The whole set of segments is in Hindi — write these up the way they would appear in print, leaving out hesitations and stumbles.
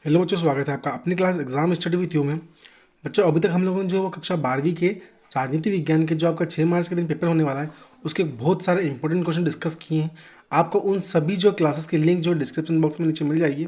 हेलो बच्चों, स्वागत है आपका अपनी class exam study with you में। बच्चों, अभी तक हम लोगों ने जो वो कक्षा 12वीं के राजनीति विज्ञान के जो आपका 6 मार्च के दिन पेपर होने वाला है उसके बहुत सारे इंपॉर्टेंट क्वेश्चन डिस्कस किए हैं। आपको उन सभी जो क्लासेस के लिंक जो डिस्क्रिप्शन बॉक्स में नीचे मिल जाएगी,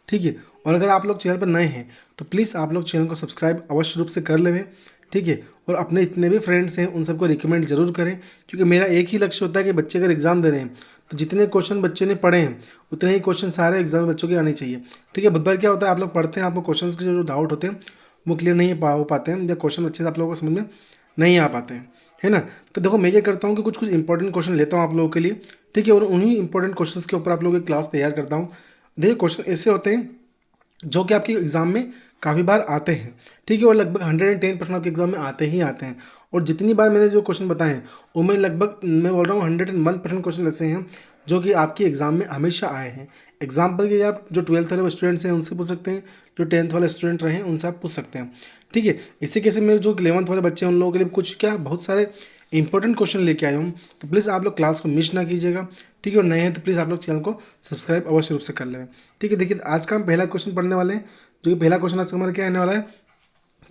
ठीक है। और अगर आप लोग चैनल पर नए हैं तो प्लीज़ आप लोग चैनल को सब्सक्राइब अवश्य रूप से कर लें, ठीक है। और अपने इतने भी फ्रेंड्स हैं उन सबको रिकमेंड जरूर करें, क्योंकि मेरा एक ही लक्ष्य होता है कि बच्चे अगर एग्जाम दे रहे हैं तो जितने क्वेश्चन बच्चे ने पढ़े हैं उतने ही क्वेश्चन सारे एग्जाम में बच्चों के आने चाहिए, ठीक है। बहुत बार क्या होता है, आप लोग पढ़ते हैं, आपको क्वेश्चन के जो डाउट होते हैं वो क्लियर नहीं हो पाते हैं, या क्वेश्चन अच्छे से आप लोगों को समझ में नहीं आ पाते हैं, है ना। तो देखो, मैं क्या करता हूँ कि कुछ कुछ इंपॉर्टेंट क्वेश्चन लेता हूँ आप लोगों के लिए, ठीक है। और उन्हीं इंपॉर्टेंट क्वेश्चन के ऊपर आप लोगों की क्लास तैयार करता हूँ। देखिए, क्वेश्चन ऐसे होते हैं जो कि आपके एग्ज़ाम में काफ़ी बार आते हैं, ठीक है। और लगभग 110% आपके एग्ज़ाम में आते ही आते हैं। और जितनी बार मैंने जो क्वेश्चन बताए हैं उनमें लगभग मैं बोल रहा हूँ 101% क्वेश्चन ऐसे हैं जो कि आपके एग्ज़ाम में हमेशा आए हैं। एग्जाम्पल के लिए आप जो 12th वाले स्टूडेंट्स हैं उनसे पूछ सकते हैं, जो 10th वाले स्टूडेंट रहे हैं उनसे आप पूछ सकते हैं, ठीक है। इसी कैसे मेरे जो 11th वाले बच्चे हैं उन लोगों के लिए कुछ क्या बहुत सारे इंपॉर्टेंट क्वेश्चन लेके आया हूँ। तो प्लीज़ आप लोग क्लास को मिस ना कीजिएगा, ठीक है। और नए हैं तो प्लीज़ आप लोग चैनल को सब्सक्राइब अवश्य रूप से कर लें, ठीक है। देखिए, आज का हम पहला क्वेश्चन पढ़ने वाले हैं, जो कि पहला क्वेश्चन आज का हमारा क्या आने वाला है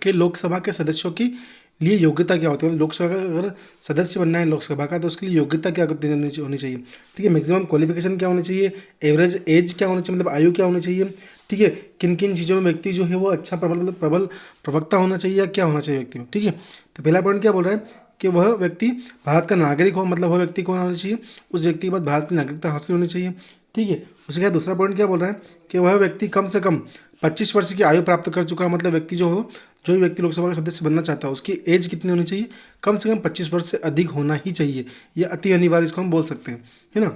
कि लोकसभा के सदस्यों की लिए योग्यता क्या होती है। लोकसभा का अगर सदस्य बनना है लोकसभा का तो उसके लिए योग्यता क्या होनी चाहिए, ठीक है। मैक्सिमम क्वालिफिकेशन क्या होनी चाहिए, एवरेज एज क्या होनी चाहिए, मतलब आयु क्या होनी चाहिए, ठीक है। किन किन चीज़ों में व्यक्ति जो है वो अच्छा प्रबल मतलब प्रबल प्रवक्ता होना चाहिए या क्या होना चाहिए व्यक्ति में, ठीक है। तो पहला पॉइंट क्या बोल रहा है कि वह व्यक्ति भारत का नागरिक हो, मतलब वह व्यक्ति कौन होना चाहिए, उस व्यक्ति के बाद भारत की नागरिकता हासिल होनी चाहिए, ठीक है। उसके बाद दूसरा पॉइंट क्या बोल रहा है कि वह व्यक्ति कम से कम 25 वर्ष की आयु प्राप्त कर चुका है, मतलब व्यक्ति जो हो, जो भी व्यक्ति लोकसभा का सदस्य बनना चाहता है उसकी एज कितनी होनी चाहिए, कम से कम 25 वर्ष से अधिक होना ही चाहिए। यह अति अनिवार्य इसको हम बोल सकते हैं, है ना।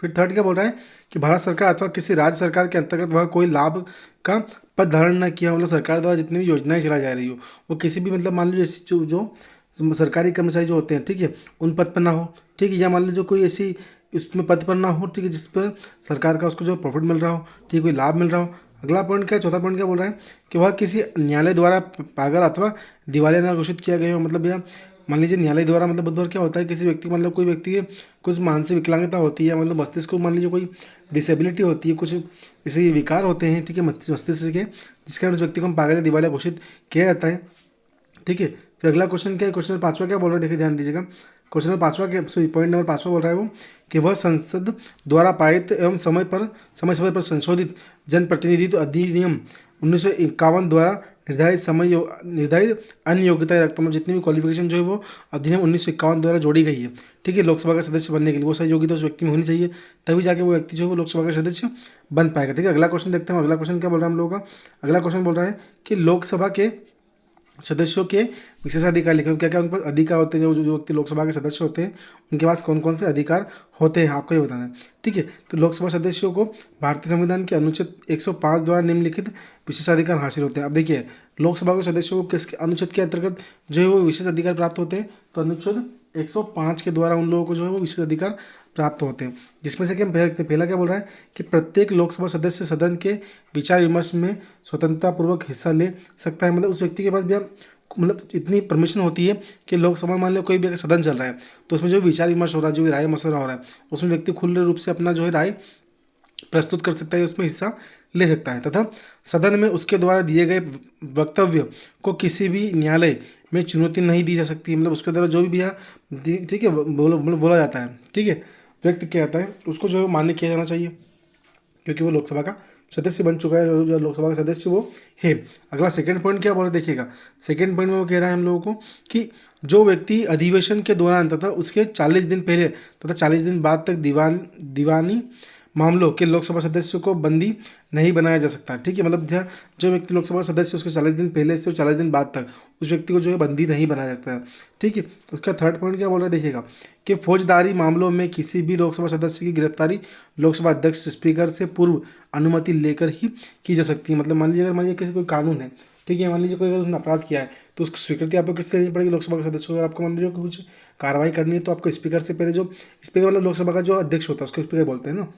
फिर थर्ड क्या बोल रहा है कि भारत सरकार अथवा किसी राज्य सरकार के अंतर्गत वह कोई लाभ का पद धारण न किया, मतलब सरकार द्वारा जितनी भी योजनाएं चलाई जा रही हो वो किसी भी मतलब मान लीजिए ऐसी जो सरकारी कर्मचारी जो होते हैं, ठीक है, उन पद पर ना हो, ठीक है। या मान लीजिए कोई ऐसी उसमें पद पर ना हो, ठीक है, जिस पर सरकार का उसको जो प्रॉफिट मिल रहा हो, ठीक है, कोई लाभ मिल रहा हो। अगला पॉइंट क्या है, चौथा पॉइंट क्या बोल रहा है कि वह किसी न्यायालय द्वारा पागल अथवा दिवालिया न घोषित किया गया हो, मतलब यह मान लीजिए न्यायालय द्वारा मतलब बहुत बार क्या होता है किसी व्यक्ति मतलब कोई व्यक्ति के कुछ मानसिक विकलांगता होती है, मतलब मस्तिष्क को मान लीजिए कोई डिसेबिलिटी होती है, कुछ ऐसे विकार होते हैं, ठीक है, मस्तिष्क के, जिसके कारण उस व्यक्ति को हम पागल या दिवालिया घोषित किया जाता है, ठीक है। फिर अगला क्वेश्चन क्या है, क्वेश्चन नंबर 5वां क्या बोल रहा है, देखिए ध्यान दीजिएगा। क्वेश्चन नंबर 5वां क्या, सॉरी पॉइंट नंबर 5वां बोल रहा है वो कि वह संसद द्वारा पारित एवं समय समय पर संशोधित जनप्रतिनिधित्व अधिनियम 1951 द्वारा निर्धारित अन्य योग्यताएं रखता हूँ, जितनी भी क्वालिफिकेशन जो है वो अधिनियम 1951 द्वारा जोड़ी गई है, ठीक है। लोकसभा का सदस्य बनने के लिए वो सारी योग्यता उस व्यक्ति में होनी चाहिए, तभी जाके वो व्यक्ति जो है वो लोकसभा का सदस्य बन पाएगा, ठीक है। अगला क्वेश्चन देखते हैं, अगला क्वेश्चन क्या बोल रहा है हम लोगों का। अगला क्वेश्चन बोल रहा है कि लोकसभा के सदस्यों के विशेषाधिकार लिखे, क्या क्या उन पर अधिकार होते हैं, जो जो व्यक्ति लोकसभा के सदस्य होते हैं उनके पास कौन कौन से अधिकार होते हैं आपको ये बताना है, ठीक है। तो लोकसभा सदस्यों को भारतीय संविधान के अनुच्छेद 105 द्वारा निम्नलिखित विशेषाधिकार हासिल होते हैं। अब देखिए, लोकसभा के सदस्यों को किस अनुच्छेद के अंतर्गत जो है वो विशेष अधिकार प्राप्त होते हैं, तो अनुच्छेद 105 के द्वारा उन लोगों को जो है वो विशेष अधिकार प्राप्त होते हैं, जिसमें से कि हम पहला क्या बोल रहा है कि प्रत्येक लोकसभा सदस्य सदन के विचार विमर्श में स्वतंत्रतापूर्वक हिस्सा ले सकता है, मतलब उस व्यक्ति के पास भी मतलब इतनी परमिशन होती है कि लोकसभा मान लो कोई भी अगर सदन चल रहा है तो उसमें जो विचार विमर्श हो रहा है, जो भी राय मशवरा हो रहा है, उसमें व्यक्ति खुले रूप से अपना जो है राय प्रस्तुत कर सकता है, उसमें हिस्सा ले सकता है, तथा सदन में उसके द्वारा दिए गए वक्तव्य को किसी भी न्यायालय में चुनौती नहीं दी जा सकती, मतलब उसके द्वारा जो भी ठीक है बोला जाता है, ठीक है, व्यक्त किया जाता है, उसको जो है मान्य किया जाना चाहिए, क्योंकि वो लोकसभा का सदस्य बन चुका है, जो लोकसभा का सदस्य वो है। अगला सेकंड पॉइंट क्या बोल रहे देखिएगा। सेकंड पॉइंट में वो कह रहा है हम लोगों को कि जो व्यक्ति अधिवेशन के दौरान तथा उसके 40 दिन पहले तथा 40 दिन बाद तक दीवानी मामलों के लोकसभा सदस्यों को बंदी नहीं बनाया जा सकता, ठीक है। मतलब जो व्यक्ति लोकसभा सदस्य उसके 40 दिन पहले से और 40 दिन बाद तक उस व्यक्ति को जो है बंदी नहीं बनाया जाता है, ठीक है। उसका थर्ड पॉइंट क्या बोल रहा है देखिएगा कि फौजदारी मामलों में किसी भी लोकसभा सदस्य की गिरफ्तारी लोकसभा अध्यक्ष स्पीकर से पूर्व अनुमति लेकर ही की जा सकती है। मतलब मान लीजिए किसी कोई कानून है, ठीक है, मान लीजिए कोई अगर उसने अपराध किया है तो उसकी स्वीकृति आपको किससे लेनी पड़ेगी, लोकसभा के सदस्य को। अगर आपको मान लीजिए कुछ कार्रवाई करनी है तो आपको स्पीकर से पहले, जो स्पीकर मतलब लोकसभा का जो अध्यक्ष होता है उसको स्पीकर बोलते हैं ना,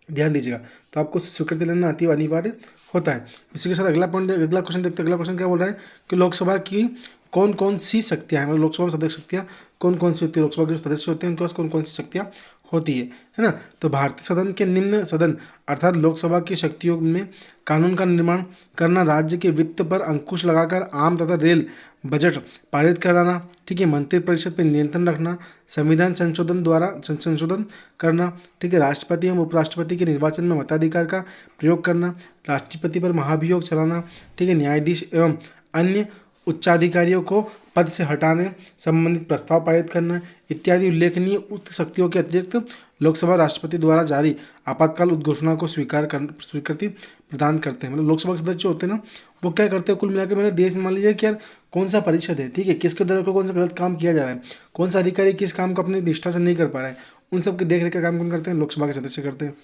ध्यान दीजिएगा। तो आपको स्वीकृति लेना अति अनिवार्य होता है। इसी के साथ अगला पॉइंट अगला क्वेश्चन देखते हैं। अगला क्वेश्चन क्या बोल रहा है कि लोकसभा की कौन कौन सी शक्तियाँ हैं, मतलब लोकसभा में सदस्य शक्तियाँ कौन कौन सी होती है, लोकसभा के जो सदस्य होते हैं उनके पास कौन कौन सी शक्तियाँ होती है ना। तो भारतीय सदन के निम्न सदन अर्थात लोकसभा की शक्तियों में कानून का निर्माण करना, राज्य के वित्त पर अंकुश लगाकर आम तथा रेल बजट पारित कराना, ठीक है, मंत्रिपरिषद पर नियंत्रण रखना, संविधान संशोधन करना, ठीक है, राष्ट्रपति एवं उपराष्ट्रपति के निर्वाचन में मताधिकार का प्रयोग करना, राष्ट्रपति पर महाभियोग चलाना, ठीक है, न्यायाधीश एवं अन्य उच्चाधिकारियों को पद से हटाने संबंधित प्रस्ताव पारित करना इत्यादि उल्लेखनीय उक्त शक्तियों के अतिरिक्त लोकसभा राष्ट्रपति द्वारा जारी आपातकाल उद्घोषणा को स्वीकृति प्रदान करते हैं। मतलब लोकसभा के सदस्य जो होते हैं ना, वो क्या करते हैं, कुल मिलाकर मैंने देश में मान लीजिए कि यार कौन सा परिषद है, ठीक है, किसके द्वारा कौन सा गलत काम किया जा रहा है, कौन सा अधिकारी किस काम को अपनी निष्ठा से नहीं कर पा रहा है, उन सबके देख रेख का काम कौन करते हैं, लोकसभा के सदस्य करते हैं।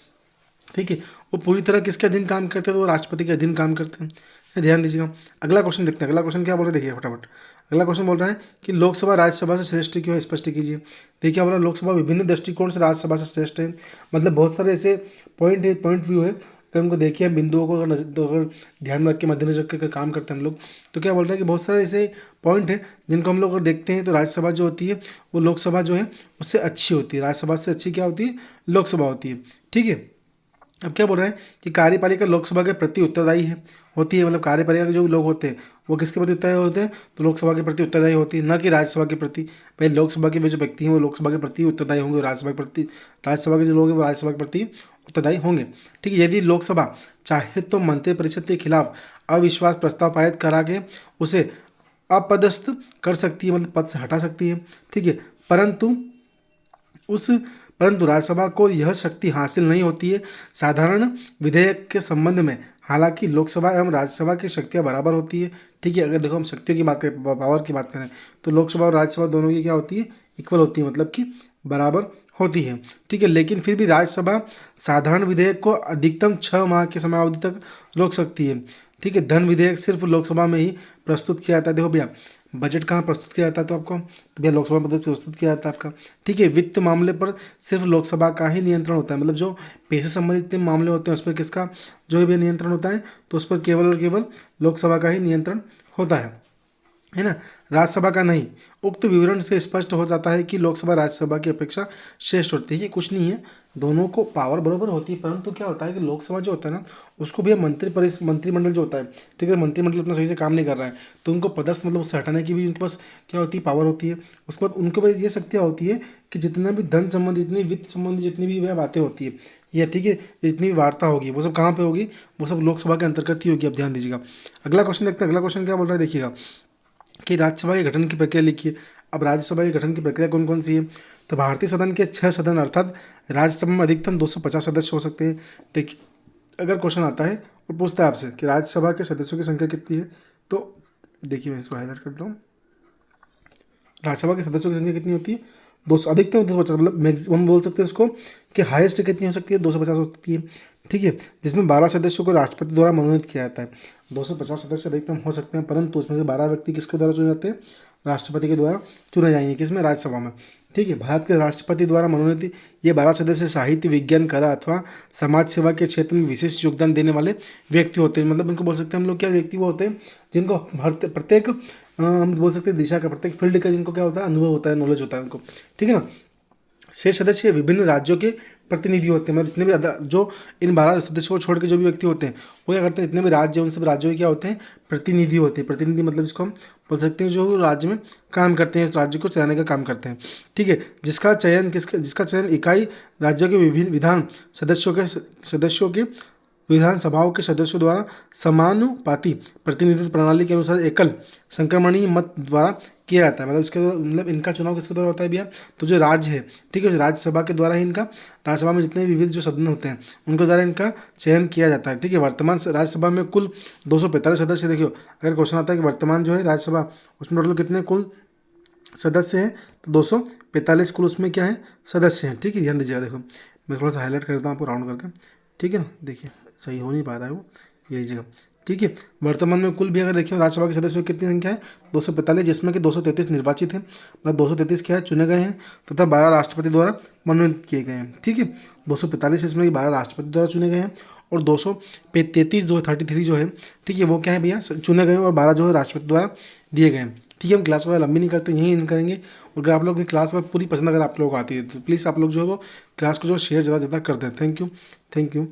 ठीक है, वो पूरी तरह किसके अधीन काम करते हैं, तो वो राष्ट्रपति के अधीन काम करते हैं। ध्यान दीजिएगा। अगला क्वेश्चन देखते हैं, अगला क्वेश्चन क्या बोल रहे हैं, देखिए फटाफट। अगला क्वेश्चन बोल रहा है कि लोकसभा राज्यसभा से श्रेष्ठ क्यों है, स्पष्ट कीजिए। देखिए क्या बोल रहा है, लोकसभा विभिन्न दृष्टिकोण से राज्यसभा से श्रेष्ठ है। मतलब बहुत सारे ऐसे पॉइंट व्यू है, अगर उनको देखिए हम बिंदुओं को अगर ध्यान में रख के मद्देनजर रख के काम करते हैं हम लोग, तो क्या बोल रहे हैं कि बहुत सारे ऐसे पॉइंट है जिनको हम लोग अगर देखते हैं तो राज्यसभा जो होती है वो लोकसभा जो है उससे अच्छी होती है, राज्यसभा से अच्छी क्या होती है, लोकसभा होती है। ठीक है, अब क्या बोल रहे हैं कि कार्यपालिका लोकसभा के प्रति उत्तरदायी होती है। मतलब कार्यपालिका के जो भी लोग होते हैं वो किसके प्रति उत्तरदायी होते हैं, तो लोकसभा के प्रति उत्तरदायी होती है, न कि राज्यसभा के प्रति। भाई लोकसभा के जो व्यक्ति हैं वो लोकसभा के प्रति उत्तरदायी होंगे, राज्यसभा के प्रति, राज्यसभा के जो लोग हैं वो राज्यसभा के प्रति उत्तरदायी होंगे। ठीक है, यदि लोकसभा चाहे तो मंत्रिपरिषद के खिलाफ अविश्वास प्रस्ताव पारित करा के उसे अपदस्थ कर सकती है, मतलब पद से हटा सकती है। ठीक है, परंतु राज्यसभा को यह शक्ति हासिल नहीं होती है। साधारण विधेयक के संबंध में हालांकि लोकसभा एवं राज्यसभा की शक्तियाँ बराबर होती है। ठीक है, अगर देखो हम शक्तियों की बात करें, पावर की बात करें, तो लोकसभा और राज्यसभा दोनों की क्या होती है, इक्वल होती है, मतलब कि बराबर होती है। ठीक है, लेकिन फिर भी राज्यसभा साधारण विधेयक को अधिकतम 6 माह की समयावधि तक रोक सकती है। ठीक है, धन विधेयक सिर्फ लोकसभा में ही प्रस्तुत किया जाता है। देखो भैया, बजट कहाँ प्रस्तुत किया जाता है, तो आपको तो भैया लोकसभा में प्रस्तुत किया जाता है आपका। ठीक है, वित्त मामले पर सिर्फ लोकसभा का ही नियंत्रण होता है। मतलब जो पैसे संबंधित जितने मामले होते हैं उस पर किसका जो भी नियंत्रण होता है, तो उस पर केवल और केवल लोकसभा का ही नियंत्रण होता है ना, राज्यसभा का नहीं। उक्त विवरण से स्पष्ट हो जाता है कि लोकसभा राज्यसभा की अपेक्षा श्रेष्ठ होती है। ये कुछ नहीं है, दोनों को पावर बराबर होती है, परंतु क्या होता है कि लोकसभा जो होता है ना उसको भी मंत्रिमंडल जो होता है, ठीक है, मंत्रिमंडल अपना सही से काम नहीं कर रहा है तो उनको पदस्थ मतलब उससे हटाने की भी उनके पास क्या होती है, पावर होती है। उसके बाद उनके पास ये शक्तियाँ होती है कि जितना भी धन संबंधी, जितनी वित्त संबंधी जितनी भी वह बातें होती है, या ठीक है, जितनी भी वार्ता होगी वो सब कहाँ पे होगी, वो सब लोकसभा के अंतर्गत ही होगी। अब ध्यान दीजिएगा। अगला क्वेश्चन देखते हैं, अगला क्वेश्चन क्या बोल रहा है, देखिएगा कि राज्यसभा के गठन की प्रक्रिया लिखिए। अब राज्यसभा के गठन की प्रक्रिया कौन कौन सी है, तो भारतीय सदन के 6 सदन अर्थात राज्यसभा में अधिकतम 250 सदस्य हो सकते हैं। देखिए अगर क्वेश्चन आता है और पूछता है आपसे कि राज्यसभा के सदस्यों की संख्या कितनी है, तो देखिए मैं इसको हाईलाइट करता हूँ। राज्यसभा के सदस्यों की संख्या कितनी होती है, 200, अधिकतम 250, मतलब मैक्सिमम बोल सकते हैं इसको कि हाईएस्ट कितनी हो सकती है, 250 हो सकती है। ठीक है, जिसमें 12 सदस्यों को राष्ट्रपति द्वारा मनोनीत किया जाता है। 250 सदस्य अधिकतम हो सकते हैं, परंतु उसमें से 12 व्यक्ति किसके द्वारा चुने जाते हैं, राष्ट्रपति के द्वारा चुने जाएंगे, किसमें, राज्यसभा में। ठीक है, भारत के राष्ट्रपति द्वारा मनोनीत ये 12 सदस्य साहित्य, विज्ञान, कला अथवा समाज सेवा के क्षेत्र में विशेष योगदान देने वाले व्यक्ति होते हैं। मतलब इनको बोल सकते हैं हम लोग क्या, व्यक्ति वो होते हैं जिनको प्रत्येक हम बोल सकते हैं दिशा का, प्रत्येक फील्ड का जिनको क्या होता है, अनुभव होता है, नॉलेज होता है उनको। ठीक है ना। शेष सदस्य विभिन्न राज्यों के प्रतिनिधि होते हैं। मतलब जितने भी जो इन 12 सदस्यों को छोड़ के जो भी व्यक्ति होते हैं वो क्या करते हैं, जितने भी राज्य उन सब राज्यों के क्या होते हैं, प्रतिनिधि होते हैं। प्रतिनिधि मतलब इसको हम बोल सकते हैं जो राज्य में काम करते हैं, राज्य को चलाने का काम करते हैं। ठीक है, जिसका चयन इकाई राज्यों के विभिन्न सदस्यों के विधानसभाओं के सदस्यों द्वारा समानुपाती प्रतिनिधित्व प्रणाली के अनुसार एकल संक्रमणीय मत द्वारा किया जाता है। मतलब इसके मतलब इनका चुनाव किसके द्वारा होता है भैया, तो जो राज्य है, ठीक है, राज्यसभा के द्वारा ही इनका, राज्यसभा में जितने विविध जो सदन होते हैं उनके द्वारा इनका चयन किया जाता है। ठीक है, वर्तमान राज्यसभा में कुल 245 सदस्य। देखियो अगर क्वेश्चन आता है कि वर्तमान जो है राज्यसभा उसमें टोटल कितने कुल सदस्य हैं, तो 245 कुल उसमें क्या है, सदस्य हैं। ठीक है, ध्यान दीजिएगा। देखो मैं थोड़ा सा हाईलाइट करता हूँ आपको राउंड करके, ठीक है ना। देखिए सही हो नहीं पा रहा है वो, ये लीजिएगा। ठीक है, वर्तमान में कुल भी अगर देखिए राज्यसभा के सदस्यों की कितनी संख्या है, 245, जिसमें कि 233 निर्वाचित हैं, मतलब 233 क्या है, चुने गए हैं, तथा 12 राष्ट्रपति द्वारा मनोनीत किए गए हैं। ठीक है, 245 इसमें कि 12 राष्ट्रपति द्वारा चुने गए हैं, और 233 जो 33 जो है, ठीक है, वो क्या है भैया, चुने गए हैं, और 12 जो है राष्ट्रपति द्वारा दिए गए हैं। ठीक है, हम क्लास को लंबी नहीं करते, यहीं एंड करेंगे। और अगर आप लोग की क्लास में पूरी पसंद अगर आप लोग आती है तो प्लीज़ आप लोग जो है वो क्लास को जो शेयर ज़्यादा से ज़्यादा कर दें। Thank you. Thank you.